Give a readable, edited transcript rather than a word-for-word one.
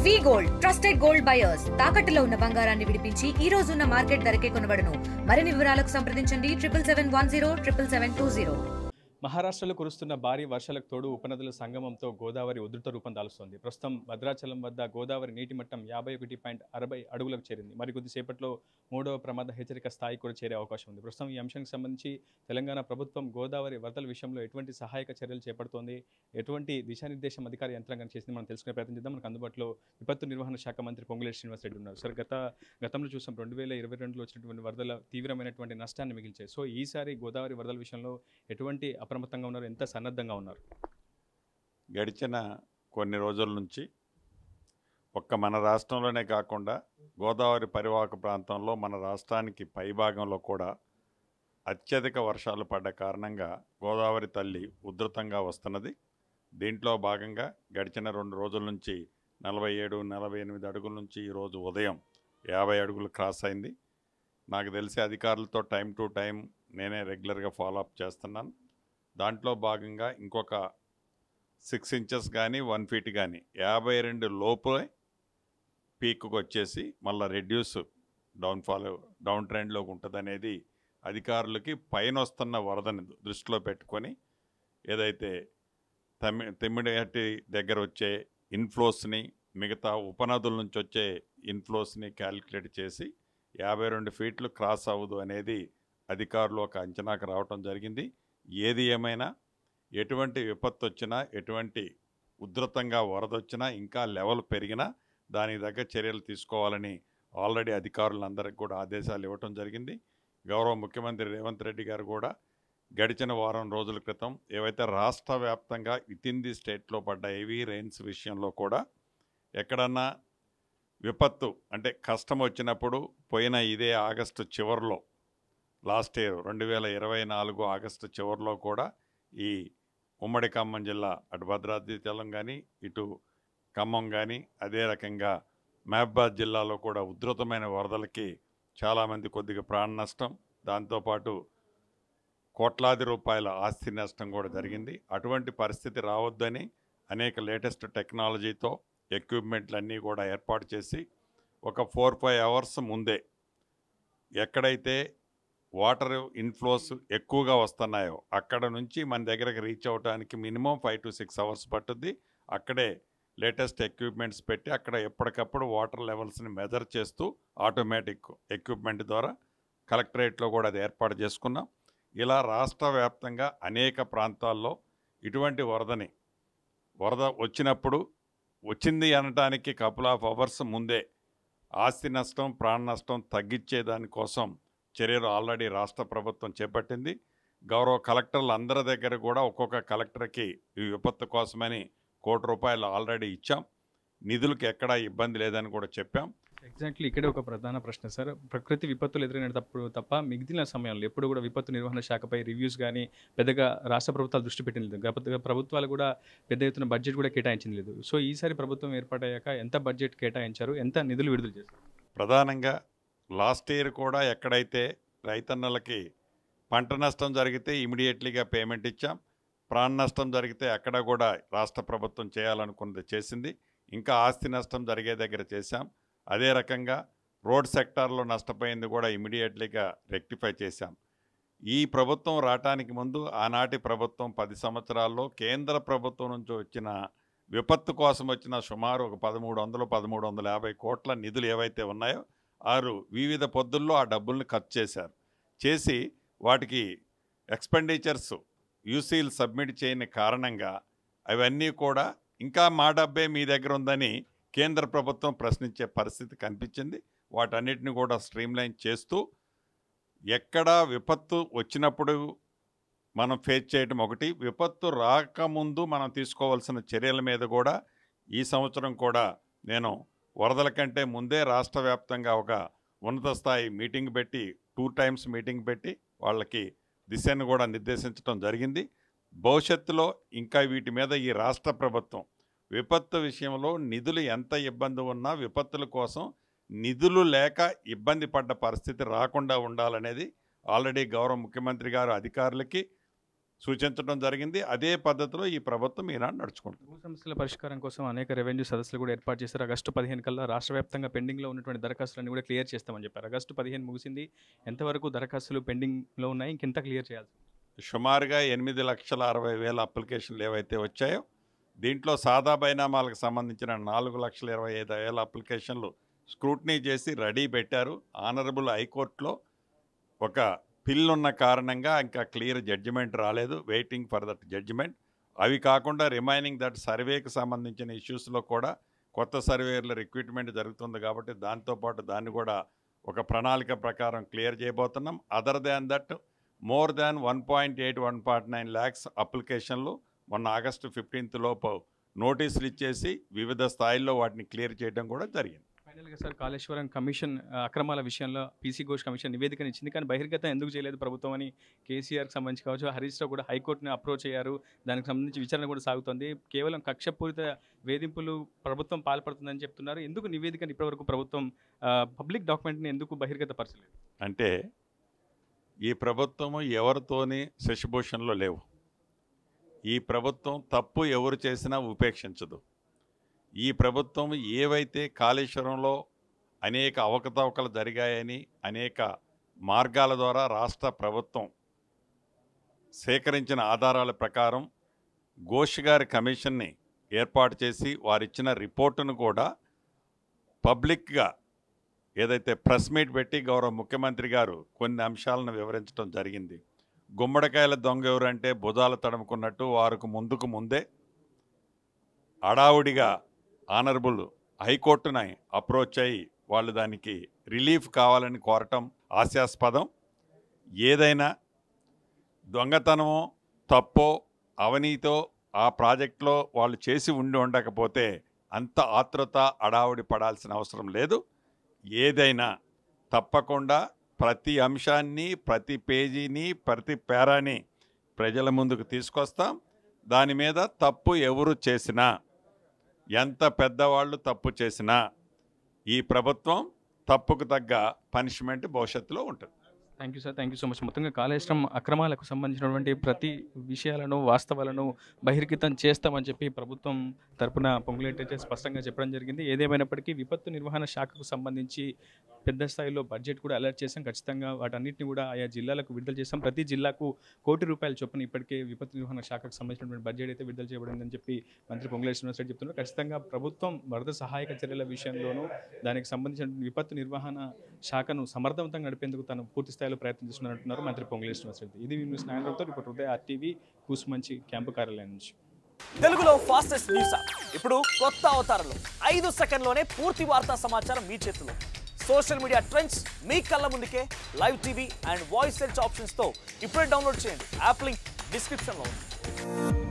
వి gold trusted gold buyers తాకట్టులో ఉన్న బంగారాన్ని విడిపించి ఈ రోజు ఉన్న మార్కెట్ ధరకే కొనబడును. మరిన్ని వివరాలకు సంప్రదించండి 77107720. మహారాష్ట్రలో కురుస్తున్న భారీ వర్షాలకు తోడు ఉపనదుల సంగమంతో గోదావరి ఉధృత రూపం దాలుస్తోంది. ప్రస్తుతం భద్రాచలం వద్ద గోదావరి నీటి మట్టం 51.60 అడుగులకు చేరింది. మరికొద్దిసేపట్లో 3వ ప్రమాద హెచ్చరిక స్థాయి కూడా చేరే అవకాశం ఉంది. ప్రస్తుతం ఈ అంశానికి సంబంధించి తెలంగాణ ప్రభుత్వం గోదావరి వరదల విషయంలో ఎటువంటి సహాయక చర్యలు చేపడుతోంది, ఎటువంటి దిశానిర్దేశం అధికార యంత్రాంగం చేసింది మనం తెలుసుకునే ప్రయత్నం చేద్దాం. మనకు అందుబాటులో విపత్తు నిర్వహణ శాఖ మంత్రి పొంగులేటి శ్రీనివాస్ రెడ్డి ఉన్నారు. సార్, గతంలో చూసాం 2022లో వచ్చినటువంటి వరదల తీవ్రమైనటువంటి నష్టాన్ని మిగిల్చాయి. సో ఈసారి గోదావరి వరదల విషయంలో ఎటువంటి అప్రమత్తంగా ఉన్నారు, ఎంత సన్నద్ధంగా ఉన్నారు? గడిచిన కొన్ని రోజుల నుంచి ఒక్క మన రాష్ట్రంలోనే కాకుండా గోదావరి పరివాహక ప్రాంతంలో మన రాష్ట్రానికి పైభాగంలో కూడా అత్యధిక వర్షాలు పడ్డ కారణంగా గోదావరి తల్లి ఉధృతంగా వస్తున్నది. దీంట్లో భాగంగా గడిచిన 2 రోజుల నుంచి 47-48 అడుగుల నుంచి ఈరోజు ఉదయం 50 అడుగులు క్రాస్ అయింది. నాకు తెలిసి అధికారులతో టైం టు టైం నేనే రెగ్యులర్గా ఫాలోఅప్ చేస్తున్నాను. దాంట్లో భాగంగా ఇంకొక 6 ఇంచెస్ కానీ 1 ఫీట్ కానీ 52 లోపే పీక్కు వచ్చేసి మళ్ళీ రెడ్యూస్ డౌన్ ట్రెండ్లోకి ఉంటుంది అనేది అధికారులకి పైన వస్తున్న వరదని దృష్టిలో పెట్టుకొని ఏదైతే తెమ్మిడిహట్టి దగ్గర వచ్చే ఇన్ఫ్లోస్ని మిగతా ఉపనదుల నుంచి వచ్చే ఇన్ఫ్లోస్ని క్యాలిక్యులేట్ చేసి 52 ఫీట్లు క్రాస్ అవ్వదు అనేది అధికారులు ఒక అంచనాకు రావటం జరిగింది. ఏది ఏమైనా ఎటువంటి విపత్తు వచ్చినా, ఎటువంటి ఉధృతంగా వరద వచ్చినా, ఇంకా లెవెల్ పెరిగినా దానికి తగ్గ చర్యలు తీసుకోవాలని ఆల్రెడీ అధికారులందరికీ కూడా ఆదేశాలు ఇవ్వటం జరిగింది. గౌరవ ముఖ్యమంత్రి రేవంత్ రెడ్డి గారు కూడా గడిచిన వారం రోజుల క్రితం ఏవైతే రాష్ట్ర వ్యాప్తంగా వితిన్ ది స్టేట్లో పడ్డ హెవీ రెయిన్స్ విషయంలో కూడా ఎక్కడన్నా విపత్తు అంటే కష్టం వచ్చినప్పుడు పోయిన ఇదే ఆగస్టు చివరిలో లాస్ట్ ఇయర్ 2024 ఆగస్టు చివరిలో కూడా ఈ ఉమ్మడి ఖమ్మం జిల్లా అటు భద్రాద్రి జిల్లా కానీ ఇటు ఖమ్మం కానీ అదే రకంగా మహబూబాబాద్ జిల్లాలో కూడా ఉధృతమైన వరదలకి చాలామంది కొద్దిగా ప్రాణ నష్టం, దాంతోపాటు కోట్లాది రూపాయల ఆస్తి నష్టం కూడా జరిగింది. అటువంటి పరిస్థితి రావద్దని అనేక లేటెస్ట్ టెక్నాలజీతో ఎక్విప్మెంట్లన్నీ కూడా ఏర్పాటు చేసి ఒక 4-5 అవర్స్ ముందే ఎక్కడైతే వాటర్ ఇన్ఫ్లోస్ ఎక్కువగా వస్తున్నాయో అక్కడ నుంచి మన దగ్గరకు రీచ్ అవ్వడానికి మినిమం 5 to 6 అవర్స్ పట్టుద్ది. అక్కడే లేటెస్ట్ ఎక్విప్మెంట్స్ పెట్టి అక్కడ ఎప్పటికప్పుడు వాటర్ లెవెల్స్ని మెజర్ చేస్తూ ఆటోమేటిక్ ఎక్విప్మెంట్ ద్వారా కలెక్టరేట్లో కూడా అది ఏర్పాటు చేసుకున్నాం. ఇలా రాష్ట్ర వ్యాప్తంగా అనేక ప్రాంతాల్లో ఇటువంటి వరద వచ్చినప్పుడు వచ్చింది అనటానికి కపుల్ ఆఫ్ అవర్స్ ముందే ఆస్తి నష్టం, ప్రాణ నష్టం తగ్గించే దానికోసం చర్యలు ఆల్రెడీ రాష్ట్ర ప్రభుత్వం చేపట్టింది. గౌరవ కలెక్టర్లు అందరి దగ్గర కూడా ఒక్కొక్క కలెక్టర్కి ఈ విపత్తు కోసమని ₹1 కోటి ఆల్రెడీ ఇచ్చాం. నిధులకు ఎక్కడా ఇబ్బంది లేదని కూడా చెప్పాం. ఎగ్జాక్ట్లీ ఇక్కడే ఒక ప్రధాన ప్రశ్న సార్. ప్రకృతి విపత్తులు ఎదురైనప్పుడు తప్ప మిగిలిన సమయంలో ఎప్పుడు కూడా విపత్తు నిర్వహణ శాఖపై రివ్యూస్ కానీ పెద్దగా రాష్ట్ర ప్రభుత్వాలు దృష్టి పెట్టింది లేదు. ప్రభుత్వాలు కూడా పెద్ద ఎత్తున బడ్జెట్ కూడా కేటాయించింది లేదు. సో ఈసారి ప్రభుత్వం ఏర్పాటయ్యాక ఎంత బడ్జెట్ కేటాయించారు, ఎంత నిధులు విడుదల చేశారు? ప్రధానంగా లాస్ట్ ఇయర్ కూడా ఎక్కడైతే రైతన్నలకి పంట నష్టం జరిగితే ఇమీడియట్లీగా పేమెంట్ ఇచ్చాం. ప్రాణ నష్టం జరిగితే అక్కడ కూడా రాష్ట్ర ప్రభుత్వం చేయాలనుకున్నది చేసింది. ఇంకా ఆస్తి నష్టం జరిగే దగ్గర చేశాం. అదే రకంగా రోడ్ సెక్టార్లో నష్టపోయింది కూడా ఇమీడియట్లీగా రెక్టిఫై చేశాం. ఈ ప్రభుత్వం రావటానికి ముందు ఆనాటి ప్రభుత్వం 10 సంవత్సరాల్లో కేంద్ర ప్రభుత్వం నుంచి వచ్చిన విపత్తు కోసం వచ్చిన సుమారు ఒక 1300-1350 కోట్ల నిధులు ఏవైతే ఉన్నాయో వివిధ పొద్దుల్లో ఆ డబ్బుల్ని ఖర్చు చేసి వాటికి ఎక్స్పెండిచర్స్ యూసీలు సబ్మిట్ చేయని కారణంగా అవన్నీ కూడా ఇంకా మా డబ్బే మీ దగ్గర ఉందని కేంద్ర ప్రభుత్వం ప్రశ్నించే పరిస్థితి కనిపించింది. వాటన్నిటిని కూడా స్ట్రీమ్లైన్ చేస్తూ ఎక్కడా విపత్తు వచ్చినప్పుడు మనం ఫేస్ చేయడం ఒకటి, విపత్తు రాకముందు మనం తీసుకోవాల్సిన చర్యల మీద కూడా ఈ సంవత్సరం కూడా నేను వరదల కంటే ముందే రాష్ట్ర వ్యాప్తంగా ఒక ఉన్నత స్థాయి మీటింగ్ పెట్టి 2 times మీటింగ్ పెట్టి వాళ్ళకి దిశను కూడా నిర్దేశించడం జరిగింది. భవిష్యత్తులో ఇంకా వీటి మీద ఈ రాష్ట్ర ప్రభుత్వం విపత్తు విషయంలో నిధులు ఎంత ఇబ్బంది ఉన్నా విపత్తుల కోసం నిధులు లేక ఇబ్బంది పడ్డ పరిస్థితి రాకుండా ఉండాలనేది ఆల్రెడీ గౌరవ ముఖ్యమంత్రి గారు అధికారులకి సూచించడం జరిగింది. అదే పద్ధతిలో ఈ ప్రభుత్వం ఈనాడు నడుచుకుంటుంది. భూ సమస్యల పరిష్కారం కోసం అనేక రెవెన్యూ సదస్సులు కూడా ఏర్పాటు చేశారు. ఆగస్టు 15 కల్లా రాష్ట్ర వ్యాప్తంగా పెండింగ్లో ఉన్నటువంటి దరఖాస్తులన్నీ కూడా క్లియర్ చేస్తామని చెప్పారు. ఆగస్టు 15 ముగిసింది. ఎంతవరకు దరఖాస్తులు పెండింగ్లో ఉన్నాయి, ఇంకెంత క్లియర్ చేయాలి? సుమారుగా 8,60,000 అప్లికేషన్లు ఏవైతే వచ్చాయో దీంట్లో సాదా బైనామాలకు సంబంధించిన 4,25,000 అప్లికేషన్లు స్క్రూటినీ చేసి రెడీ పెట్టారు. ఆనరబుల్ హైకోర్టులో ఒక పిల్ ఉన్న కారణంగా ఇంకా క్లియర్ జడ్జిమెంట్ రాలేదు. Waiting for that judgment. అవి కాకుండా రిమైనింగ్ దట్ సర్వేకి సంబంధించిన ఇష్యూస్లో కూడా కొత్త సర్వేయర్ల రిక్రూట్మెంట్ జరుగుతుంది కాబట్టి దాంతోపాటు దాన్ని కూడా ఒక ప్రణాళిక ప్రకారం క్లియర్ చేయబోతున్నాం. Other than that more than 1.8-1.9 lakhs అప్లికేషన్లు మొన్న ఆగస్టు 15 లోపు నోటీసులు ఇచ్చేసి వివిధ స్థాయిల్లో వాటిని క్లియర్ చేయడం కూడా జరిగింది. ఫైనల్గా సార్, కాళేశ్వరం కమిషన్ అక్రమాల విషయంలో పీసీ ఘోష్ కమిషన్ నివేదికను ఇచ్చింది, కానీ బహిర్గతం ఎందుకు చేయలేదు ప్రభుత్వం అని కేసీఆర్కి సంబంధించి కావచ్చు, హరీష్ రావు కూడా హైకోర్టుని అప్రోచ్ అయ్యారు. దానికి సంబంధించి విచారణ కూడా సాగుతుంది. కేవలం కక్షపూరిత వేధింపులు ప్రభుత్వం పాల్పడుతుందని చెప్తున్నారు. ఎందుకు నివేదికను ఇప్పటివరకు ప్రభుత్వం పబ్లిక్ డాక్యుమెంట్ని ఎందుకు బహిర్గతపరచలేదు? అంటే ఈ ప్రభుత్వము ఎవరితోని శశిభూషణలో లేవు. ఈ ప్రభుత్వం తప్పు ఎవరు చేసినా ఉపేక్షించదు. ఈ ప్రభుత్వం ఏవైతే కాళేశ్వరంలో అనేక అవకతవకలు జరిగాయని అనేక మార్గాల ద్వారా రాష్ట్ర ప్రభుత్వం సేకరించిన ఆధారాల ప్రకారం ఘోష్ గారి కమిషన్ని ఏర్పాటు చేసి వారిచ్చిన రిపోర్టును కూడా పబ్లిక్గా ఏదైతే ప్రెస్ మీట్ పెట్టి గౌరవ ముఖ్యమంత్రి గారు కొన్ని అంశాలను వివరించడం జరిగింది. గుమ్మడికాయల దొంగ ఎవరంటే భుజాలు తడుముకున్నట్టు వారికి ముందే అడావుడిగా ఆనరబుల్ హైకోర్టుని అప్రోచ్ అయ్యి వాళ్ళు దానికి రిలీఫ్ కావాలని కోరటం హాస్యాస్పదం. ఏదైనా దొంగతనమో తప్పో అవినీతో ఆ ప్రాజెక్టులో వాళ్ళు చేసి ఉండకపోతే అంత ఆతృత అడావుడి పడాల్సిన అవసరం లేదు. ఏదైనా తప్పకుండా ప్రతి అంశాన్ని, ప్రతి పేజీని, ప్రతి పేరాని ప్రజల ముందుకు తీసుకొస్తాం. దాని మీద తప్పు ఎవరు చేసినా, ఎంత పెద్దవాళ్ళు తప్పు చేసినా ఈ ప్రభుత్వం తప్పుకు తగ్గ పనిష్మెంట్ భవిష్యత్తులో ఉంటుంది. Thank you sir, thank you so much. మొత్తంగా కాళేశ్వరం అక్రమాలకు సంబంధించినటువంటి ప్రతి విషయాలను, వాస్తవాలను బహిర్గతం చేస్తామని చెప్పి ప్రభుత్వం తరపున పొంగులేటి అయితే స్పష్టంగా చెప్పడం జరిగింది. ఏదేమైనప్పటికీ విపత్తు నిర్వహణ శాఖకు సంబంధించి పెద్ద స్థాయిలో బడ్జెట్ కూడా అలర్ట్ చేశాం. ఖచ్చితంగా వాటన్నిటిని కూడా ఆయా జిల్లాలకు విడుదల చేస్తాం. ప్రతి జిల్లాకు ₹1 కోటి చొప్పున ఇప్పటికే విపత్తు నిర్వహణ శాఖకు సంబంధించినటువంటి బడ్జెట్ అయితే విడుదల చేయబడిందని చెప్పి మంత్రి పొంగులేటి శ్రీనివాసరెడ్డి చెప్తున్నారు. ఖచ్చితంగా ప్రభుత్వం వరద సహాయక చర్యల విషయంలోనూ దానికి సంబంధించిన విపత్తు నిర్వహణ శాఖను సమర్థవంతంగా నడిపేందుకు తను పూర్తి స్థాయిలో ప్రయత్నం చేస్తున్నారంటున్నారు మంత్రి పొంగులేటి శ్రీనివాసరెడ్డి. ఇది న్యూస్ 9తో reporter Uday, RTV, Kusumanchi camp కార్యాలయం నుంచి. తెలుగులో ఫాస్టెస్ట్ న్యూస్ ఇప్పుడు కొత్త అవతారంలో 5 సెకండ్లోనే పూర్తి వార్తా సమాచారం మీ చేతిలో. సోషల్ మీడియా ట్రెండ్స్ మీ కళ్ళ ముందుకే live TV and voice search ఆప్షన్స్తో ఇప్పుడే డౌన్లోడ్ చేయండి. యాప్ లింక్ డిస్క్రిప్షన్లో ఉంది.